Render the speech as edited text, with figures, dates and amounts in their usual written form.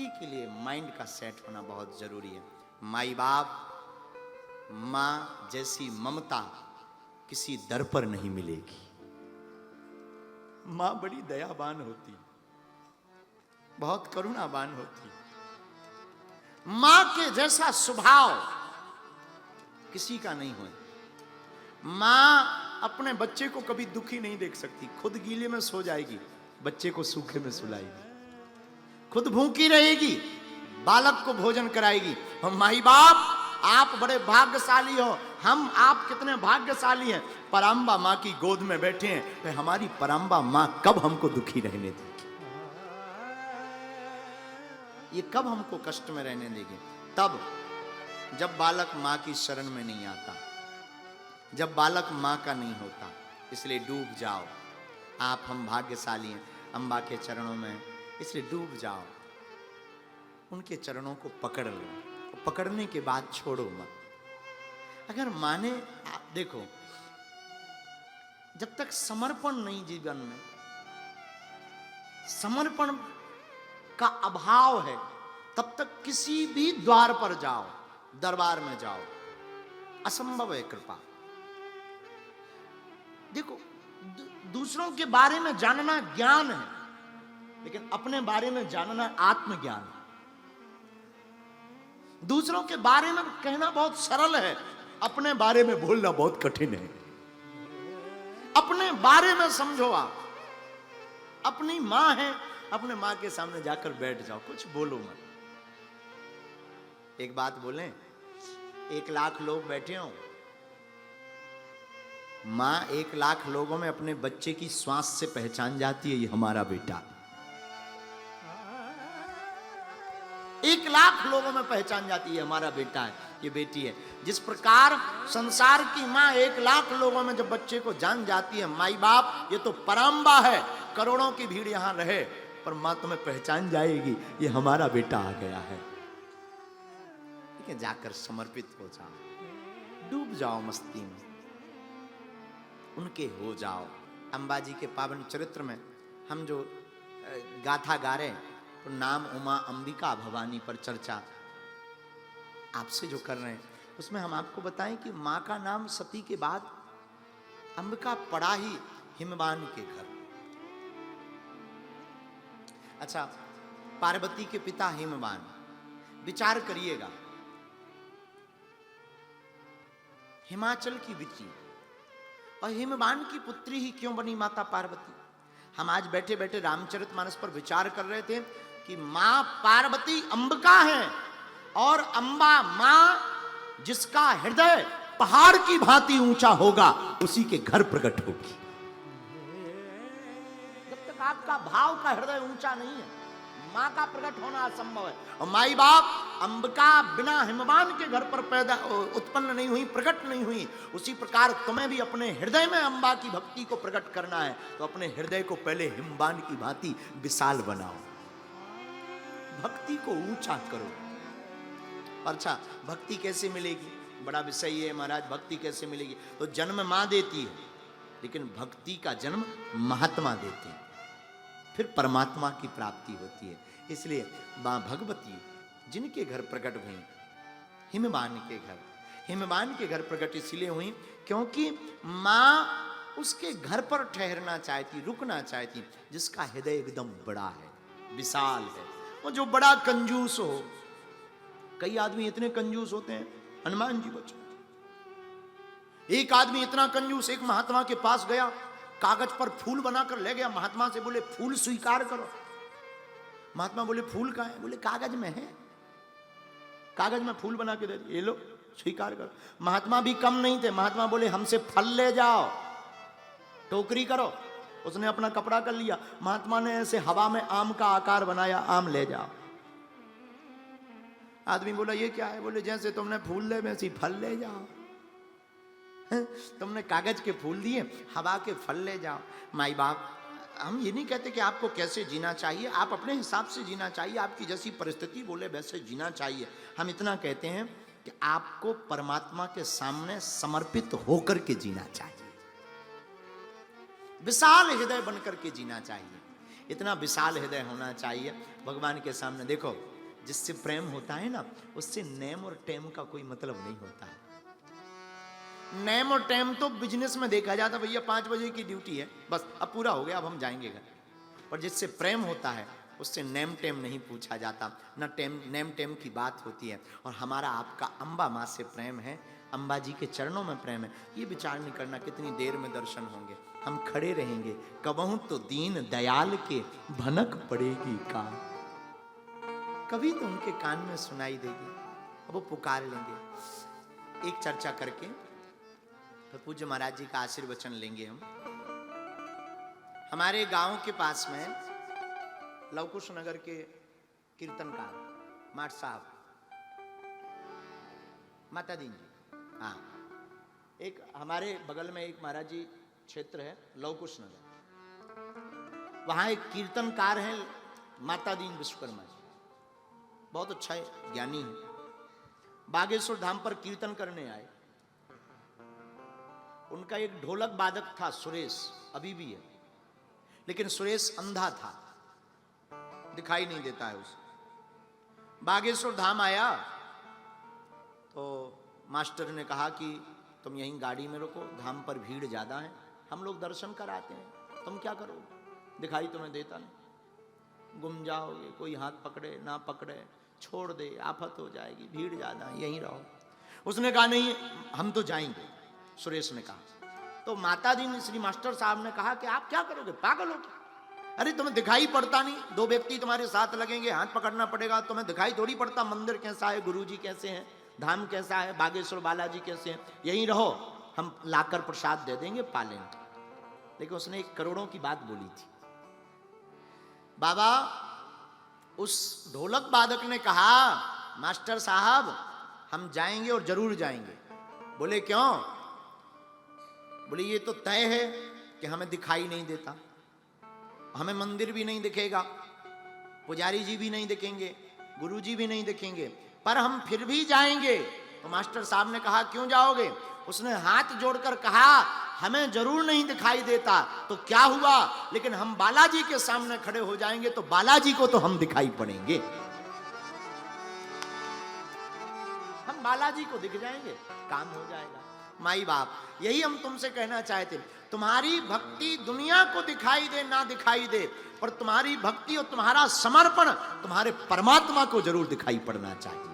भक्ति के लिए माइंड का सेट होना बहुत जरूरी है। माई बाप, माँ जैसी ममता किसी दर पर नहीं मिलेगी। माँ बड़ी दयावान होती, बहुत करुणावान होती। माँ के जैसा स्वभाव किसी का नहीं हो। माँ अपने बच्चे को कभी दुखी नहीं देख सकती। खुद गीले में सो जाएगी, बच्चे को सूखे में सुलाएगी। खुद भूखी रहेगी, बालक को भोजन कराएगी। हम माई बाप आप बड़े भाग्यशाली हो, हम आप कितने भाग्यशाली हैं। पराम्बा माँ की गोद में बैठे हैं, तो हमारी पराम्बा माँ कब हमको दुखी रहने देगी? ये कब हमको कष्ट में रहने देगी? तब जब बालक माँ की शरण में नहीं आता, जब बालक माँ का नहीं होता। इसलिए डूब जाओ आप, हम भाग्यशाली हैं अम्बा के चरणों में, इसलिए डूब जाओ, उनके चरणों को पकड़ लो। पकड़ने के बाद छोड़ो मत। अगर माने, आप देखो, जब तक समर्पण नहीं जीवन में, समर्पण का अभाव है, तब तक किसी भी द्वार पर जाओ, दरबार में जाओ, असंभव है कृपा। देखो, दूसरों के बारे में जानना ज्ञान है, लेकिन अपने बारे में जानना आत्मज्ञान है। दूसरों के बारे में कहना बहुत सरल है, अपने बारे में बोलना बहुत कठिन है। अपने बारे में समझो आप, अपनी मां है, अपने मां के सामने जाकर बैठ जाओ, कुछ बोलो मत। एक बात बोलें, 1 लाख लोग बैठे हो, मां 1 लाख लोगों में अपने बच्चे की श्वास से पहचान जाती है ये हमारा बेटा। 1 लाख लोगों में पहचान जाती है हमारा बेटा है, ये बेटी है। जिस प्रकार संसार की मां 1 लाख लोगों में जब बच्चे को जान जाती है, माई बाप ये तो पराम्बा है, करोड़ों की भीड़ यहां रहे, पर मां तुम्हें पहचान जाएगी ये हमारा बेटा आ गया है। ठीक है, जाकर समर्पित हो जाओ, डूब जाओ मस्ती में, उनके हो जाओ। अंबाजी के पावन चरित्र में हम जो गाथा गा रहे हैं, तो नाम उमा अंबिका भवानी पर चर्चा आपसे जो कर रहे हैं, उसमें हम आपको बताएं कि मां का नाम सती के बाद अंबिका पड़ा ही हिमवान के घर। अच्छा, पार्वती के पिता हिमवान, विचार करिएगा, हिमाचल की बिटी और हिमवान की पुत्री ही क्यों बनी माता पार्वती? हम आज बैठे बैठे रामचरितमानस पर विचार कर रहे थे कि मां पार्वती अंबिका है, और अंबा मां जिसका हृदय पहाड़ की भांति ऊंचा होगा, उसी के घर प्रकट होगी। जब तक आपका भाव का हृदय ऊंचा नहीं है, मां का प्रकट होना असंभव है। और माई बाप अंबिका बिना हिमवान के घर पर पैदा उत्पन्न नहीं हुई, प्रकट नहीं हुई। उसी प्रकार तुम्हें भी अपने हृदय में अंबा की भक्ति को प्रकट करना है, तो अपने हृदय को पहले हिमवान की भांति विशाल बनाओ, भक्ति को ऊंचा करो। अच्छा, भक्ति कैसे मिलेगी? बड़ा विषय है महाराज, भक्ति कैसे मिलेगी? तो जन्म मां देती है, लेकिन भक्ति का जन्म महात्मा देते हैं, फिर परमात्मा की प्राप्ति होती है। इसलिए मां भगवती जिनके घर प्रकट हुई, हिमवान के घर, हिमवान के घर प्रकट इसलिए हुई क्योंकि मां उसके घर पर ठहरना चाहती, रुकना चाहती, जिसका हृदय एकदम बड़ा है, विशाल है, और जो बड़ा कंजूस हो। कई आदमी इतने कंजूस होते हैं, हनुमान जी बचे। एक आदमी इतना कंजूस, एक महात्मा के पास गया, कागज पर फूल बनाकर ले गया, महात्मा से बोले फूल स्वीकार करो। महात्मा बोले फूल कहाँ है? बोले कागज में है, कागज में फूल बना के दे दिए, ये लो स्वीकार करो। महात्मा भी कम नहीं थे, महात्मा बोले हमसे फल ले जाओ, टोकरी करो। उसने अपना कपड़ा कर लिया, महात्मा ने ऐसे हवा में आम का आकार बनाया, आम ले जाओ। आदमी बोला ये क्या है? बोले जैसे तुमने फूल ले वैसे फल ले जाओ। तुमने कागज के फूल दिए, हवा के फल ले जाओ। माई बाप, हम ये नहीं कहते कि आपको कैसे जीना चाहिए, आप अपने हिसाब से जीना चाहिए, आपकी जैसी परिस्थिति बोले वैसे जीना चाहिए। हम इतना कहते हैं कि आपको परमात्मा के सामने समर्पित होकर के जीना चाहिए, विशाल हृदय बनकर के जीना चाहिए। इतना विशाल हृदय होना चाहिए भगवान के सामने। देखो जिससे प्रेम होता है ना, उससे नेम और टेम का कोई मतलब नहीं होता है। नेम और टेम तो बिजनेस में देखा जाता, भैया 5 बजे की ड्यूटी है, बस अब पूरा हो गया, अब हम जाएंगे घर। पर जिससे प्रेम होता है उससे नेम टेम नहीं पूछा जाता, न नेम टेम की बात होती है। और हमारा आपका अम्बा माँ से प्रेम है, अम्बा जी के चरणों में प्रेम है। ये विचार नहीं करना कितनी देर में दर्शन होंगे, हम खड़े रहेंगे, कबहू तो दीन दयाल के भनक पड़ेगी कान, कभी तो उनके कान में सुनाई देगी, अब वो पुकार लेंगे। एक चर्चा करके तो पूज्य महाराज जी का आशीर्वचन लेंगे हम। हमारे गांव के पास में लवकुश नगर के कीर्तनकार माट साहब माता दीन जी, हाँ, एक हमारे बगल में एक महाराज जी क्षेत्र है लवकुश नगर, वहां एक कीर्तनकार है माता दीन विश्वकर्मा जी, बहुत अच्छा है, ज्ञानी है। बागेश्वर धाम पर कीर्तन करने आए। उनका एक ढोलक वादक था सुरेश, अभी भी है, लेकिन सुरेश अंधा था, दिखाई नहीं देता है उसे। बागेश्वर धाम आया तो मास्टर ने कहा कि तुम यहीं गाड़ी में रुको, धाम पर भीड़ ज्यादा है, हम लोग दर्शन कराते हैं, तुम क्या करोगे, दिखाई तुम्हें देता नहीं, गुम जाओगे, कोई हाथ पकड़े ना पकड़े, छोड़ दे, आफत हो जाएगी, भीड़ ज्यादा है, यहीं रहो। उसने कहा नहीं हम तो जाएंगे, सुरेश ने कहा। तो माता दीन श्री मास्टर साहब ने कहा कि आप क्या करोगे, पागल हो क्या, अरे तुम्हें दिखाई पड़ता नहीं, 2 व्यक्ति तुम्हारे साथ लगेंगे, हाथ पकड़ना पड़ेगा, तुम्हें दिखाई थोड़ी पड़ता मंदिर कैसा है, गुरुजी कैसे हैं, धाम कैसा है, बागेश्वर बालाजी कैसे हैं, यहीं रहो, हम लाकर प्रसाद दे देंगे, पालेंगे। लेकिन उसने 1 करोड़ों की बात बोली थी। बाबा उस ढोलक वादक ने कहा मास्टर साहब हम जाएंगे और जरूर जाएंगे। बोले क्यों? बोले ये तो तय है कि हमें दिखाई नहीं देता, हमें मंदिर भी नहीं दिखेगा, पुजारी जी भी नहीं दिखेंगे, गुरुजी भी नहीं दिखेंगे, पर हम फिर भी जाएंगे। तो मास्टर साहब ने कहा क्यों जाओगे? उसने हाथ जोड़कर कहा हमें जरूर नहीं दिखाई देता तो क्या हुआ, लेकिन हम बालाजी के सामने खड़े हो जाएंगे तो बालाजी को तो हम दिखाई पड़ेंगे, हम बालाजी को दिख जाएंगे, काम हो जाएगा। माई बाप यही हम तुमसे कहना चाहते, तुम्हारी भक्ति दुनिया को दिखाई दे ना दिखाई दे, पर तुम्हारी भक्ति और तुम्हारा समर्पण तुम्हारे परमात्मा को जरूर दिखाई पड़ना चाहिए।